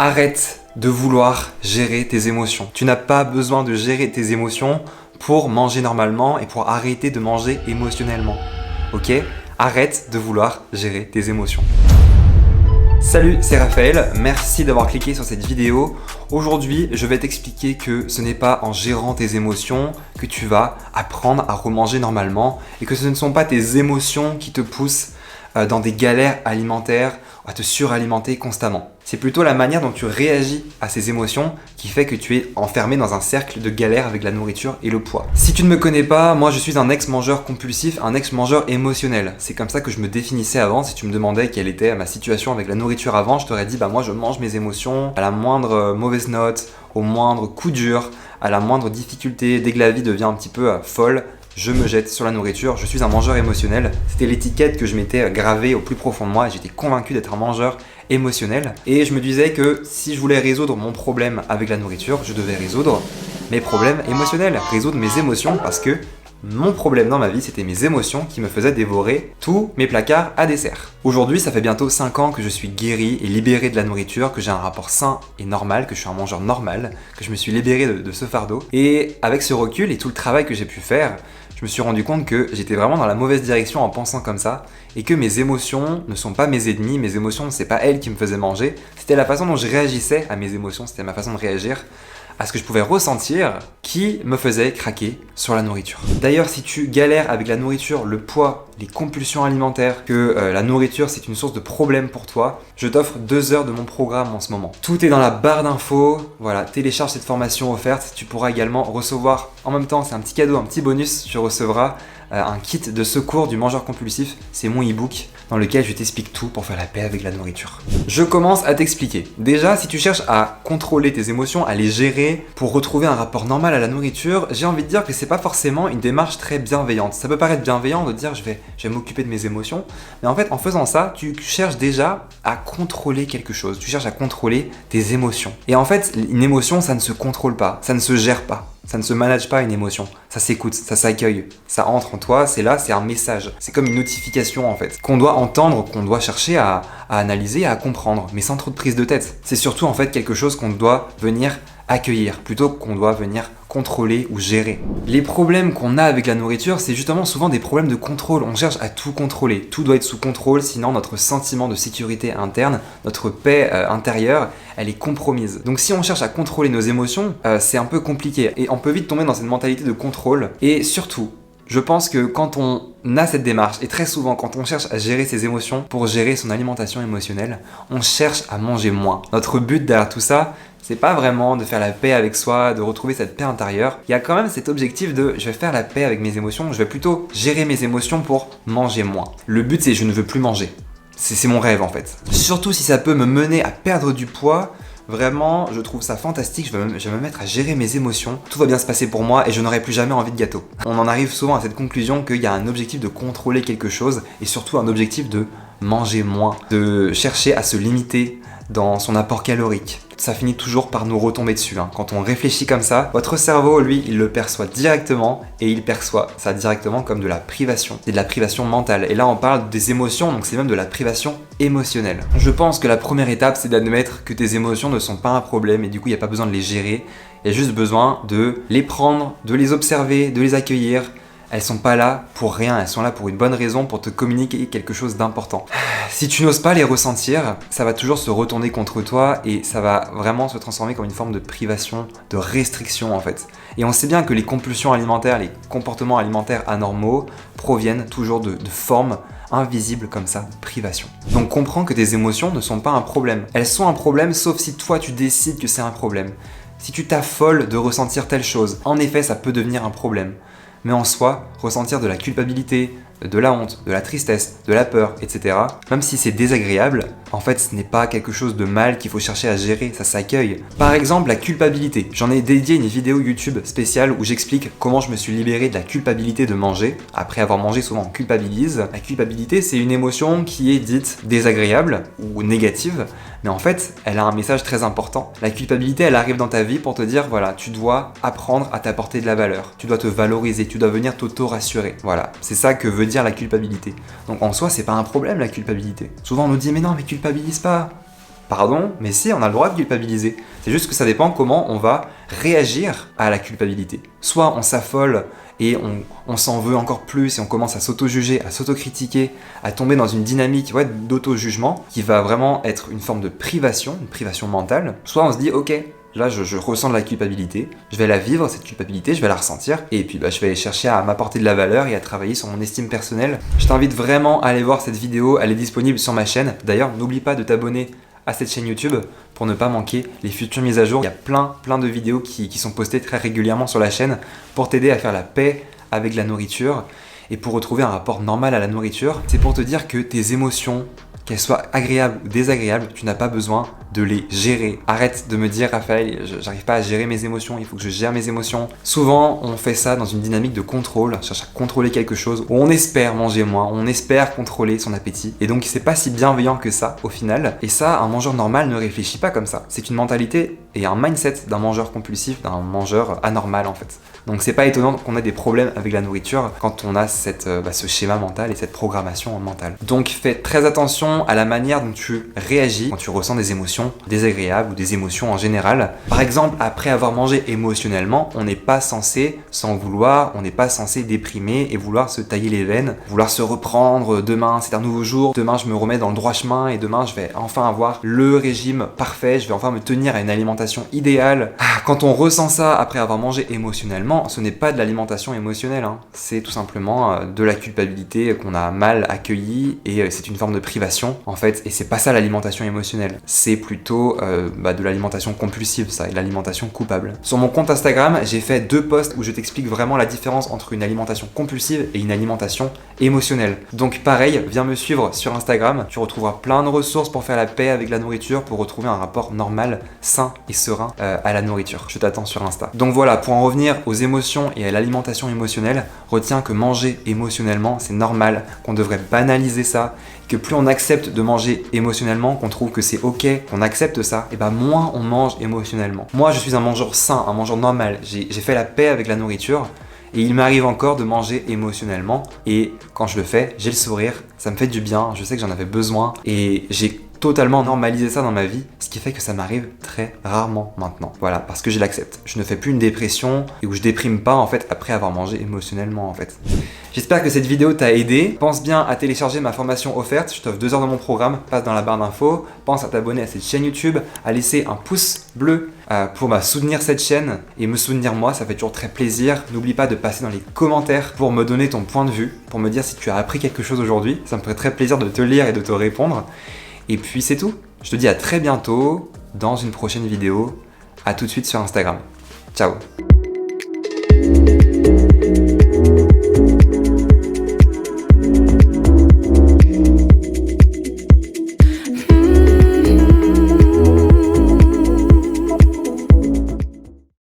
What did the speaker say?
Arrête de vouloir gérer tes émotions. Tu n'as pas besoin de gérer tes émotions pour manger normalement et pour arrêter de manger émotionnellement. Ok? Arrête de vouloir gérer tes émotions. Salut, c'est Raphaël, merci d'avoir cliqué sur cette vidéo. Aujourd'hui, je vais t'expliquer que ce n'est pas en gérant tes émotions que tu vas apprendre à remanger normalement et que ce ne sont pas tes émotions qui te poussent dans des galères alimentaires, à te suralimenter constamment. C'est plutôt la manière dont tu réagis à ces émotions qui fait que tu es enfermé dans un cercle de galères avec la nourriture et le poids. Si tu ne me connais pas, moi je suis un ex-mangeur compulsif, un ex-mangeur émotionnel. C'est comme ça que je me définissais avant. Si tu me demandais quelle était ma situation avec la nourriture avant, je t'aurais dit moi je mange mes émotions à la moindre mauvaise note, au moindre coup dur, à la moindre difficulté. Dès que la vie devient un petit peu folle, je me jette sur la nourriture, je suis un mangeur émotionnel. C'était l'étiquette que je m'étais gravée au plus profond de moi et j'étais convaincu d'être un mangeur émotionnel. Et je me disais que si je voulais résoudre mon problème avec la nourriture, je devais résoudre mes problèmes émotionnels, résoudre mes émotions parce que mon problème dans ma vie, c'était mes émotions qui me faisaient dévorer tous mes placards à dessert. Aujourd'hui, ça fait bientôt 5 ans que je suis guéri et libéré de la nourriture, que j'ai un rapport sain et normal, que je suis un mangeur normal, que je me suis libéré de ce fardeau. Et avec ce recul et tout le travail que j'ai pu faire, je me suis rendu compte que j'étais vraiment dans la mauvaise direction en pensant comme ça et que mes émotions ne sont pas mes ennemis, mes émotions, c'est pas elles qui me faisaient manger, c'était la façon dont je réagissais à mes émotions, c'était ma façon de réagir à ce que je pouvais ressentir qui me faisait craquer sur la nourriture. D'ailleurs, si tu galères avec la nourriture, le poids, les compulsions alimentaires, que la nourriture c'est une source de problème pour toi, je t'offre 2 heures de mon programme en ce moment. Tout est dans la barre d'infos, voilà, télécharge cette formation offerte, tu pourras également recevoir, en même temps c'est un petit cadeau, un petit bonus, tu recevras un kit de secours du mangeur compulsif, c'est mon e-book dans lequel je t'explique tout pour faire la paix avec la nourriture. Je commence à t'expliquer. Déjà, si tu cherches à contrôler tes émotions, à les gérer pour retrouver un rapport normal à la nourriture, j'ai envie de dire que c'est pas forcément une démarche très bienveillante. Ça peut paraître bienveillant de dire je vais m'occuper de mes émotions, mais en fait en faisant ça, tu cherches déjà à contrôler quelque chose. Tu cherches à contrôler tes émotions. Et en fait, une émotion, ça ne se contrôle pas, ça ne se gère pas. Ça ne se manage pas une émotion, ça s'écoute, ça s'accueille, ça entre en toi, c'est là, c'est un message. C'est comme une notification en fait, qu'on doit entendre, qu'on doit chercher à analyser, à comprendre, mais sans trop de prise de tête. C'est surtout en fait quelque chose qu'on doit venir accueillir, plutôt qu'on doit venir contrôler ou gérer. Les problèmes qu'on a avec la nourriture, c'est justement souvent des problèmes de contrôle. On cherche à tout contrôler, tout doit être sous contrôle, sinon notre sentiment de sécurité interne, notre paix intérieure, elle est compromise. Donc si on cherche à contrôler nos émotions, c'est un peu compliqué et on peut vite tomber dans cette mentalité de contrôle. Et surtout, je pense que quand on a cette démarche, et très souvent quand on cherche à gérer ses émotions pour gérer son alimentation émotionnelle, on cherche à manger moins. Notre but derrière tout ça, c'est pas vraiment de faire la paix avec soi, de retrouver cette paix intérieure. Il y a quand même cet objectif de je vais faire la paix avec mes émotions, je vais plutôt gérer mes émotions pour manger moins. Le but c'est je ne veux plus manger. C'est mon rêve en fait. Surtout si ça peut me mener à perdre du poids. Vraiment, je trouve ça fantastique, je vais me mettre à gérer mes émotions, tout va bien se passer pour moi et je n'aurai plus jamais envie de gâteau. On en arrive souvent à cette conclusion qu'il y a un objectif de contrôler quelque chose et surtout un objectif de manger moins, de chercher à se limiter dans son apport calorique. Ça finit toujours par nous retomber dessus. Quand on réfléchit comme ça, votre cerveau, lui, il le perçoit directement et il perçoit ça directement comme de la privation. C'est de la privation mentale. Et là, on parle des émotions, donc c'est même de la privation émotionnelle. Je pense que la première étape, c'est d'admettre que tes émotions ne sont pas un problème et du coup, il n'y a pas besoin de les gérer. Il y a juste besoin de les prendre, de les observer, de les accueillir. Elles sont pas là pour rien, elles sont là pour une bonne raison, pour te communiquer quelque chose d'important. Si tu n'oses pas les ressentir, ça va toujours se retourner contre toi et ça va vraiment se transformer comme une forme de privation, de restriction en fait. Et on sait bien que les compulsions alimentaires, les comportements alimentaires anormaux proviennent toujours de formes invisibles comme ça, de privation. Donc comprends que tes émotions ne sont pas un problème. Elles sont un problème sauf si toi tu décides que c'est un problème. Si tu t'affoles de ressentir telle chose, en effet ça peut devenir un problème. Mais en soi, ressentir de la culpabilité, de la honte, de la tristesse, de la peur, etc. Même si c'est désagréable, en fait ce n'est pas quelque chose de mal qu'il faut chercher à gérer, ça s'accueille. Par exemple la culpabilité. J'en ai dédié une vidéo YouTube spéciale où j'explique comment je me suis libéré de la culpabilité de manger. Après avoir mangé, souvent on culpabilise. La culpabilité c'est une émotion qui est dite désagréable ou négative, mais en fait elle a un message très important. La culpabilité elle arrive dans ta vie pour te dire voilà, tu dois apprendre à t'apporter de la valeur, tu dois te valoriser, tu dois venir t'auto-rassurer. Voilà, c'est ça que veut dire la culpabilité. Donc en soi c'est pas un problème la culpabilité. Souvent on nous dit mais non mais culpabilise pas. Pardon, mais si, on a le droit de culpabiliser. C'est juste que ça dépend comment on va réagir à la culpabilité. Soit on s'affole et on s'en veut encore plus et on commence à s'auto-juger, à s'auto-critiquer, à tomber dans une dynamique d'auto-jugement qui va vraiment être une forme de privation, une privation mentale. Soit on se dit, ok, là je ressens de la culpabilité, je vais la vivre cette culpabilité, je vais la ressentir et puis je vais chercher à m'apporter de la valeur et à travailler sur mon estime personnelle. Je t'invite vraiment à aller voir cette vidéo, elle est disponible sur ma chaîne. D'ailleurs, n'oublie pas de t'abonner à cette chaîne YouTube pour ne pas manquer les futures mises à jour. Il y a plein de vidéos qui sont postées très régulièrement sur la chaîne pour t'aider à faire la paix avec la nourriture et pour retrouver un rapport normal à la nourriture. C'est pour te dire que tes émotions, qu'elles soient agréables ou désagréables, tu n'as pas besoin de les gérer. Arrête de me dire, Raphaël, j'arrive pas à gérer mes émotions, il faut que je gère mes émotions. Souvent, on fait ça dans une dynamique de contrôle, on cherche à contrôler quelque chose, où on espère manger moins, on espère contrôler son appétit. Et donc, c'est pas si bienveillant que ça, au final. Et ça, un mangeur normal ne réfléchit pas comme ça. C'est une mentalité et un mindset d'un mangeur compulsif, d'un mangeur anormal, en fait. Donc, c'est pas étonnant qu'on ait des problèmes avec la nourriture quand on a ce schéma mental et cette programmation mentale. Donc, fais très attention à la manière dont tu réagis quand tu ressens des émotions désagréables ou des émotions en général. Par exemple, après avoir mangé émotionnellement, on n'est pas censé s'en vouloir, on n'est pas censé déprimer et vouloir se tailler les veines, vouloir se reprendre, demain c'est un nouveau jour, demain je me remets dans le droit chemin et demain je vais enfin avoir le régime parfait, je vais enfin me tenir à une alimentation idéale. Quand on ressent ça après avoir mangé émotionnellement, ce n'est pas de l'alimentation émotionnelle, c'est tout simplement de la culpabilité qu'on a mal accueillie et c'est une forme de privation en fait, et c'est pas ça l'alimentation émotionnelle, c'est plutôt de l'alimentation compulsive, ça, et de l'alimentation coupable. Sur mon compte Instagram, j'ai fait 2 posts où je t'explique vraiment la différence entre une alimentation compulsive et une alimentation émotionnelle. Donc pareil, viens me suivre sur Instagram, tu retrouveras plein de ressources pour faire la paix avec la nourriture, pour retrouver un rapport normal, sain et serein à la nourriture. Je t'attends sur Insta. Donc voilà, pour en revenir aux émotions et à l'alimentation émotionnelle, retiens que manger émotionnellement, c'est normal, qu'on devrait banaliser ça, que plus on accepte de manger émotionnellement, qu'on trouve que c'est ok, qu'on accepte ça, et moins on mange émotionnellement. Moi, je suis un mangeur sain, un mangeur normal. J'ai fait la paix avec la nourriture et il m'arrive encore de manger émotionnellement. Et quand je le fais, j'ai le sourire, ça me fait du bien, je sais que j'en avais besoin et j'ai totalement normalisé ça dans ma vie, ce qui fait que ça m'arrive très rarement maintenant. Voilà, parce que je l'accepte. Je ne fais plus une dépression et où je déprime pas en fait après avoir mangé émotionnellement en fait. J'espère que cette vidéo t'a aidé. Pense bien à télécharger ma formation offerte. Je t'offre 2 heures de mon programme. Passe dans la barre d'infos. Pense à t'abonner à cette chaîne YouTube, à laisser un pouce bleu pour soutenir cette chaîne et me soutenir moi. Ça fait toujours très plaisir. N'oublie pas de passer dans les commentaires pour me donner ton point de vue, pour me dire si tu as appris quelque chose aujourd'hui. Ça me ferait très plaisir de te lire et de te répondre. Et puis c'est tout. Je te dis à très bientôt dans une prochaine vidéo. À tout de suite sur Instagram. Ciao.